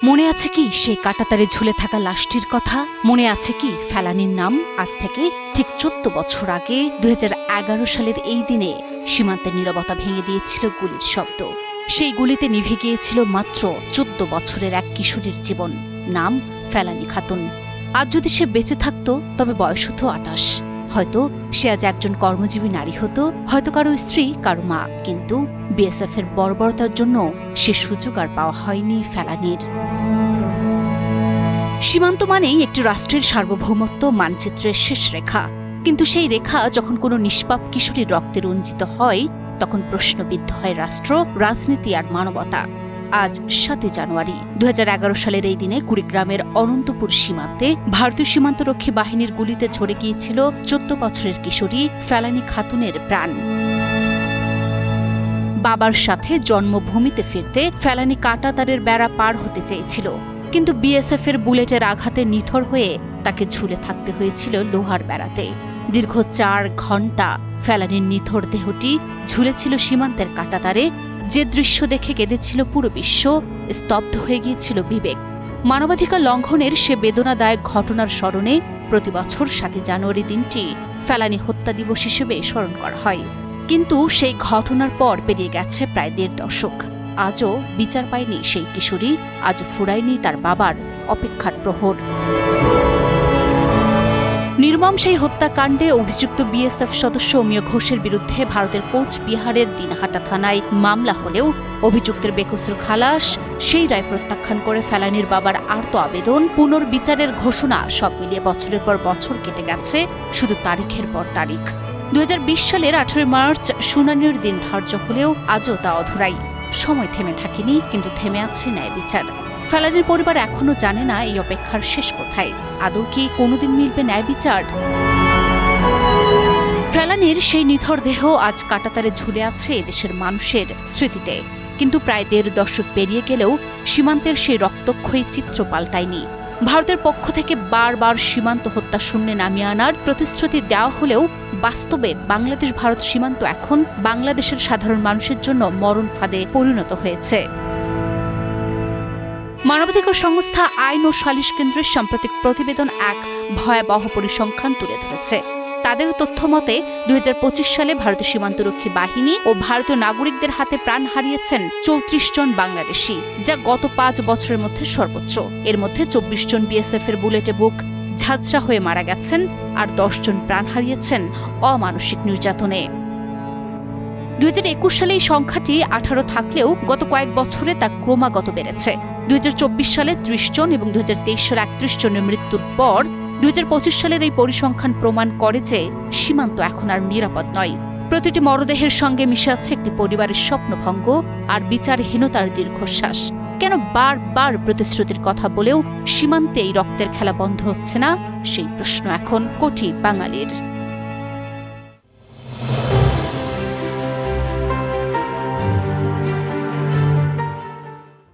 মনে আছে কি সেই কাঁটাতারে ঝুলে থাকা লাশটির কথা? মনে আছে কি ফেলানীর নাম? আজ থেকে ঠিক 14 বছর আগে 2011 সালের এই দিনে সীমান্তের নীরবতা ভেঙে দিয়েছিল গুলির শব্দ। সেই গুলিতে নিভে গিয়েছিল মাত্র 14 বছরের এক কিশোরীর জীবন। নাম ফেলানী খাতুন। আজ যদি সে বেঁচে থাকতো তবে বয়স হতো 28। হয়তো সে আজ একজন কর্মজীবী নারী হতো, হয়তো কারো স্ত্রী, কারো মা। কিন্তু বিএসএফ এর বর্বরতার জন্য সে সুযোগ আর পাওয়া হয়নি ফেলানীর। সীমান্ত মানেই একটি রাষ্ট্রের সার্বভৌমত্ব মানচিত্রের শেষ রেখা। কিন্তু সেই রেখা যখন কোনো নিষ্পাপ কিশোরীর রক্তে রঞ্জিত হয়, তখন প্রশ্নবিদ্ধ হয় রাষ্ট্র, রাজনীতি আর মানবতা। আজ 7 জানুয়ারি 2011 সালের এই দিনে কুড়িগ্রামের অনন্তপুর সীমান্তে ভারতীয় সীমান্তরক্ষী বাহিনীর গুলিতে ঝরে গিয়েছিল 14 বছরের কিশোরী ফেলানী খাতুনের প্রাণ। বাবার সাথে জন্মভূমিতে ফিরতে ফেলানী কাঁটাতারের বেড়া পার হতে চেয়েছিল, কিন্তু বিএসএফ এর বুলেটের আঘাতে নিথর হয়ে তাকে ঝুলে থাকতে হয়েছিল লোহার বেড়াতে। দীর্ঘ 4 ঘণ্টা ফেলানীর নিথর দেহটি ঝুলেছিল সীমান্তের কাঁটাতারে। যে দৃশ্য দেখে কেঁদেছিল পুরো বিশ্ব, স্তব্ধ হয়ে গিয়েছিল বিবেক। মানবাধিকার লঙ্ঘনের সে বেদনাদায়ক ঘটনার স্মরণে প্রতি বছর 7 জানুয়ারি দিনটি ফেলানী হত্যা দিবস হিসেবে স্মরণ করা হয়। কিন্তু সেই ঘটনার পর পেরিয়ে গেছে প্রায় 1.5 দশক। আজও বিচার পায়নি সেই কিশোরী, আজও ফুরায়নি তার বাবার অপেক্ষার প্রহর। নির্মম সেই হত্যাকাণ্ডে অভিযুক্ত বিএসএফ সদস্য অমিয় ঘোষের বিরুদ্ধে ভারতের কোচবিহারের দিনহাটা থানায় মামলা হলেও অভিযুক্তের বেকসুর খালাস, সেই রায় প্রত্যাখ্যান করে ফেলানীর বাবার আর্ত আবেদন, পুনর্বিচারের ঘোষণা, সব মিলিয়ে বছরের পর বছর কেটে গেছে, শুধু তারিখের পর তারিখ। 2020 সালের 18 মার্চ শুনানির দিন ধার্য হলেও আজও তা অধরাই। সময় থেমে থাকেনি, কিন্তু থেমে আছে ন্যায় বিচার। ফেলানীর পরিবার এখনো জানে না এই অপেক্ষার শেষ কোথায়। আদৌ কি কোনোদিন মিলবে ন্যায় বিচার? ফেলানীর সেই নিথর দেহ আজ কাঁটাতারে ঝুলে আছে দেশের মানুষের স্মৃতিতে। কিন্তু প্রায় 1.5 দশক পেরিয়ে গেলেও সীমান্তের সেই রক্তক্ষয়ী চিত্র পাল্টায়নি। ভারতের পক্ষ থেকে বারবার সীমান্ত হত্যা শূন্যে নামিয়ে আনার প্রতিশ্রুতি দেওয়া হলেও বাস্তবে বাংলাদেশ ভারত সীমান্ত এখন বাংলাদেশের সাধারণ মানুষের জন্য মরণ ফাঁদে পরিণত হয়েছে। মানবাধিকার সংস্থা আইন ও সালিশ কেন্দ্রের সাম্প্রতিক প্রতিবেদন এক ভয়াবহ পরিসংখ্যান তুলে ধরেছে। তাদের তথ্য মতে 2025 সালে ভারতীয় সীমান্তরক্ষী বাহিনী ও ভারতীয় নাগরিকদের হাতে প্রাণ হারিয়েছেন 34 জন বাংলাদেশি, যা গত 5 বছরের মধ্যে সর্বোচ্চ। এর মধ্যে 24 জন বিএসএফ এর বুলেটে বুক ঝাঁঝরা হয়ে মারা গেছেন, আর 10 জন প্রাণ হারিয়েছেন অমানসিক নির্যাতনে। 2021 সালে এই সংখ্যাটি 18 থাকলেও গত কয়েক বছরে তা ক্রমাগত বেড়েছে। 2024 সালে 30 জন এবং 2023 সালে 31 জনের মৃত্যুর পর 2025 সালের এই পরিসংখ্যান প্রমাণ করে যে সীমান্ত এখন আর নিরাপদ নয়। প্রতিটি মরদেহের সঙ্গে মিশে আছে একটি পরিবারের স্বপ্নভঙ্গ আর বিচারহীনতার দীর্ঘশ্বাস। কেন বারবার প্রতিশ্রুতির কথা বলেও সীমান্তে এই রক্তের খেলা বন্ধ হচ্ছে না? সেই প্রশ্ন এখন কোটি বাঙালির।